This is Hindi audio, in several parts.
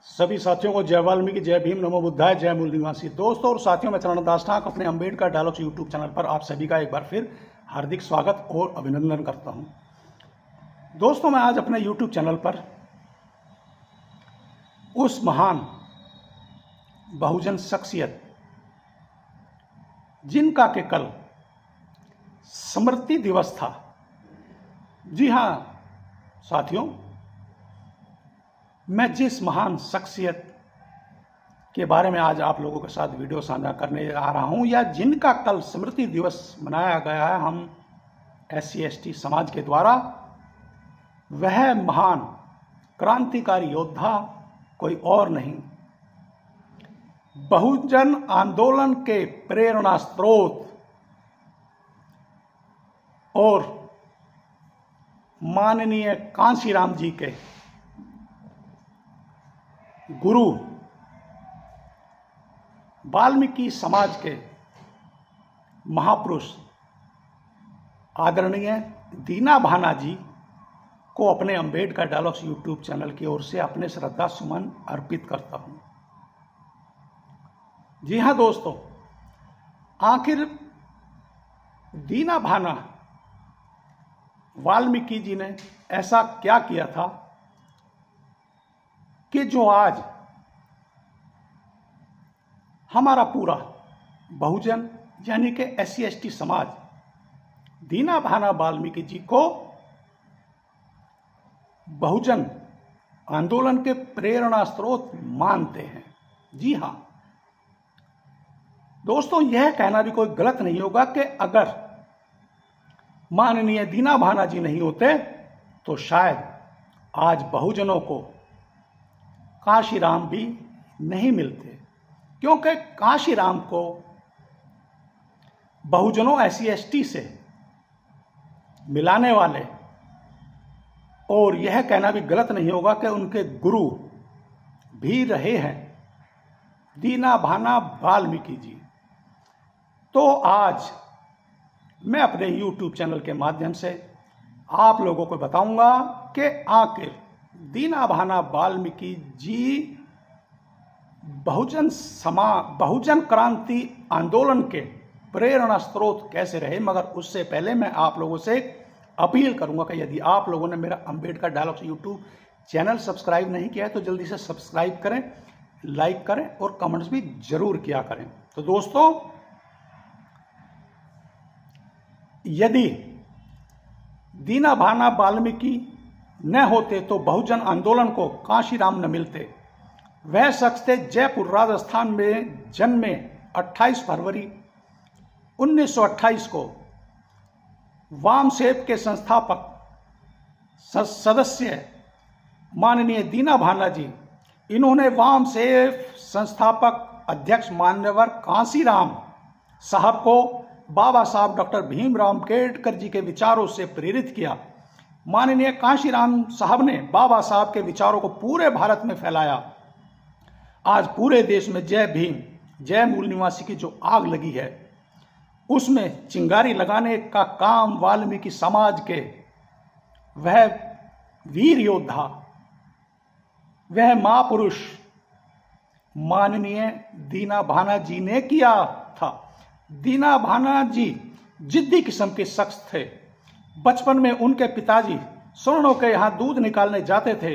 सभी साथियों को जय वाल्मीकि, जय भीम, नमो बुद्धाय, जय मूल निवासी। दोस्तों और साथियों, मैं चरण दास ठाक अपने अम्बेडकर डायलॉग्स यूट्यूब चैनल पर आप सभी का एक बार फिर हार्दिक स्वागत और अभिनंदन करता हूं। दोस्तों, मैं आज अपने यूट्यूब चैनल पर उस महान बहुजन शख्सियत जिनका के कल स्मृति दिवस था। जी हां साथियों, मैं जिस महान शख्सियत के बारे में आज आप लोगों के साथ वीडियो साझा करने आ रहा हूं, या जिनका कल स्मृति दिवस मनाया गया है हम SC/ST समाज के द्वारा, वह महान क्रांतिकारी योद्धा कोई और नहीं, बहुजन आंदोलन के प्रेरणा स्रोत और माननीय कांशीराम जी के गुरु, वाल्मीकि समाज के महापुरुष आदरणीय दीना भाना जी को अपने अम्बेडकर डायलॉग्स यूट्यूब चैनल की ओर से अपने श्रद्धा सुमन अर्पित करता हूं। जी हां दोस्तों, आखिर दीना भाना वाल्मीकि जी ने ऐसा क्या किया था कि जो आज हमारा पूरा बहुजन यानी कि SC/ST समाज दीना भाना वाल्मीकि जी को बहुजन आंदोलन के प्रेरणा स्रोत मानते हैं। जी हां दोस्तों, यह कहना भी कोई गलत नहीं होगा कि अगर माननीय दीना भाना जी नहीं होते तो शायद आज बहुजनों को कांशीराम भी नहीं मिलते, क्योंकि कांशीराम को बहुजनों SC/ST से मिलाने वाले, और यह कहना भी गलत नहीं होगा कि उनके गुरु भी रहे हैं दीना भाना वाल्मीकि जी। तो आज मैं अपने YouTube चैनल के माध्यम से आप लोगों को बताऊंगा कि आखिर दीना भाना वाल्मीकि जी बहुजन क्रांति आंदोलन के प्रेरणा स्रोत कैसे रहे। मगर उससे पहले मैं आप लोगों से अपील करूंगा कि यदि आप लोगों ने मेरा Ambedkar dialogues YouTube channel subscribe नहीं किया है तो जल्दी से सब्सक्राइब करें, लाइक करें और कमेंट्स भी जरूर किया करें। तो दोस्तों, यदि दीना भाना वाल्मीकि न होते तो बहुजन आंदोलन को कांशीराम न मिलते। वह शख्स थे जयपुर राजस्थान में जन्मे 28 फरवरी 1928 को। वामसेव के संस्थापक सदस्य माननीय दीना भाना जी, इन्होंने वामसेव संस्थापक अध्यक्ष मान्यवर कांशीराम साहब को बाबा साहब डॉक्टर भीमराव अम्बेडकर जी के विचारों से प्रेरित किया। माननीय कांशीराम साहब ने बाबा साहब के विचारों को पूरे भारत में फैलाया। आज पूरे देश में जय भीम, जय मूल निवासी की जो आग लगी है, उसमें चिंगारी लगाने का काम वाल्मीकि समाज के वह वीर योद्धा, वह महापुरुष माननीय दीना भाना जी ने किया था। दीना भाना जी जिद्दी किस्म के शख्स थे। बचपन में उनके पिताजी स्वर्णों के यहां दूध निकालने जाते थे।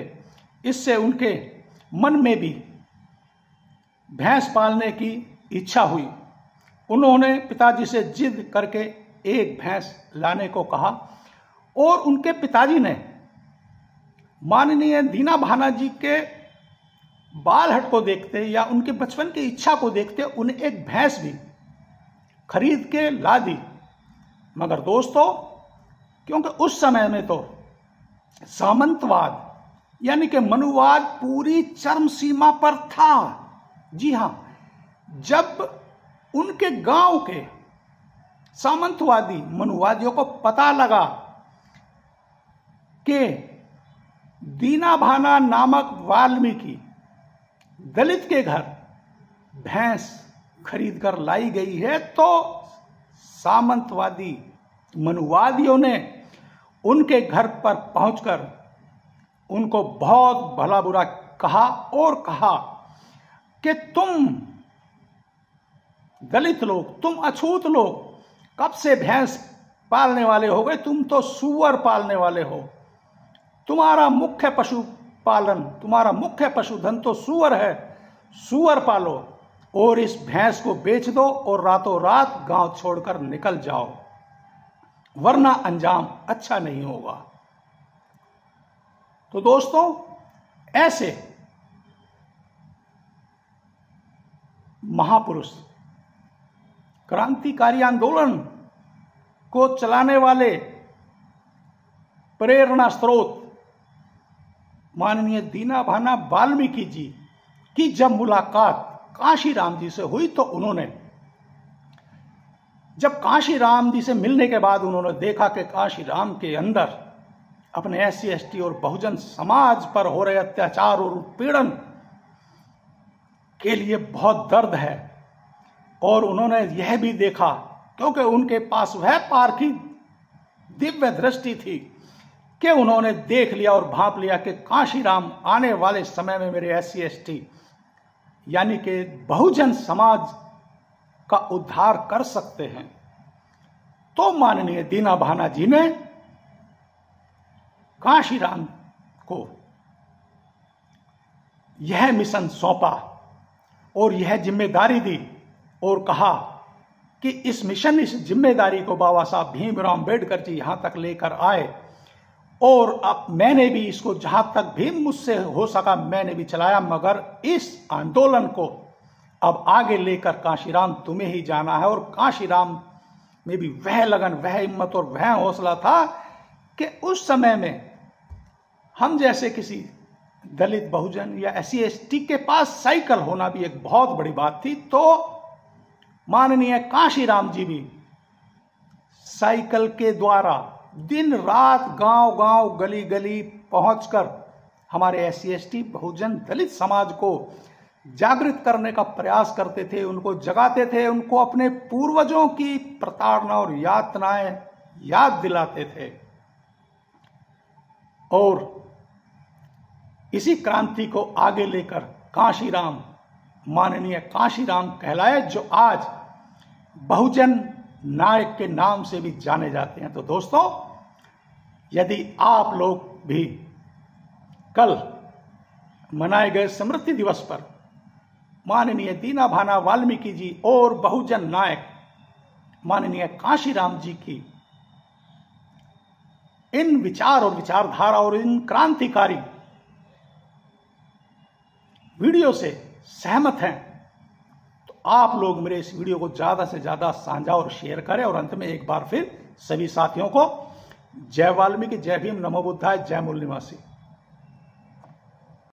इससे उनके मन में भी भैंस पालने की इच्छा हुई। उन्होंने पिताजी से जिद करके एक भैंस लाने को कहा और उनके पिताजी ने माननीय दीना भाना जी के बालहट को देखते या उनके बचपन की इच्छा को देखते उन्हें एक भैंस भी खरीद के ला दी। मगर दोस्तों, क्योंकि उस समय में तो सामंतवाद यानी कि मनुवाद पूरी चरम सीमा पर था। जी हां, जब उनके गांव के सामंतवादी मनुवादियों को पता लगा कि दीना भाना नामक वाल्मीकि दलित के घर भैंस खरीद कर लाई गई है, तो सामंतवादी मनुवादियों ने उनके घर पर पहुंचकर उनको बहुत भला बुरा कहा और कहा कि तुम दलित लोग, तुम अछूत लोग कब से भैंस पालने वाले हो गए, तुम तो सूअर पालने वाले हो। तुम्हारा मुख्य पशुपालन, तुम्हारा मुख्य पशुधन तो सूअर है, सूअर पालो और इस भैंस को बेच दो और रातों रात गांव छोड़कर निकल जाओ, वरना अंजाम अच्छा नहीं होगा। तो दोस्तों, ऐसे महापुरुष, क्रांतिकारी आंदोलन को चलाने वाले प्रेरणा स्रोत माननीय दीना भाना वाल्मीकि जी की जब मुलाकात कांशीराम जी से हुई, तो उन्होंने जब कांशीराम जी से मिलने के बाद उन्होंने देखा कि कांशीराम के अंदर अपने SC ST और बहुजन समाज पर हो रहे अत्याचार और उत्पीड़न के लिए बहुत दर्द है, और उन्होंने यह भी देखा, क्योंकि उनके पास वह पारखी दिव्य दृष्टि थी, कि उन्होंने देख लिया और भांप लिया कि कांशीराम आने वाले समय में मेरे SC ST यानी कि बहुजन समाज का उद्धार कर सकते हैं। तो माननीय दीना भाना जी ने कांशीराम को यह मिशन सौंपा और यह जिम्मेदारी दी और कहा कि इस मिशन, इस जिम्मेदारी को बाबा साहब भीमराव अम्बेडकर जी यहां तक लेकर आए, और अब मैंने भी इसको जहां तक भी मुझसे हो सका मैंने भी चलाया, मगर इस आंदोलन को अब आगे लेकर कांशीराम तुम्हें ही जाना है। और कांशीराम में भी वह लगन, वह हिम्मत और वह हौसला था कि उस समय में हम जैसे किसी दलित, बहुजन या SC ST के पास साइकिल होना भी एक बहुत बड़ी बात थी। तो माननीय कांशीराम जी भी साइकिल के द्वारा दिन रात गांव गांव, गली गली पहुंचकर हमारे SC ST, बहुजन, दलित समाज को जागृत करने का प्रयास करते थे, उनको जगाते थे, उनको अपने पूर्वजों की प्रताड़ना और यातनाएं याद दिलाते थे। और इसी क्रांति को आगे लेकर कांशीराम, माननीय कांशीराम कहलाए, जो आज बहुजन नायक के नाम से भी जाने जाते हैं। तो दोस्तों, यदि आप लोग भी कल मनाए गए स्मृति दिवस पर माननीय दीना भाना वाल्मीकि जी और बहुजन नायक माननीय कांशीराम जी की इन विचार और विचारधारा और इन क्रांतिकारी वीडियो से सहमत हैं, तो आप लोग मेरे इस वीडियो को ज्यादा से ज्यादा साझा और शेयर करें। और अंत में एक बार फिर सभी साथियों को जय वाल्मीकि, जय भीम, नमो बुद्धाय, जय मूल निवासी।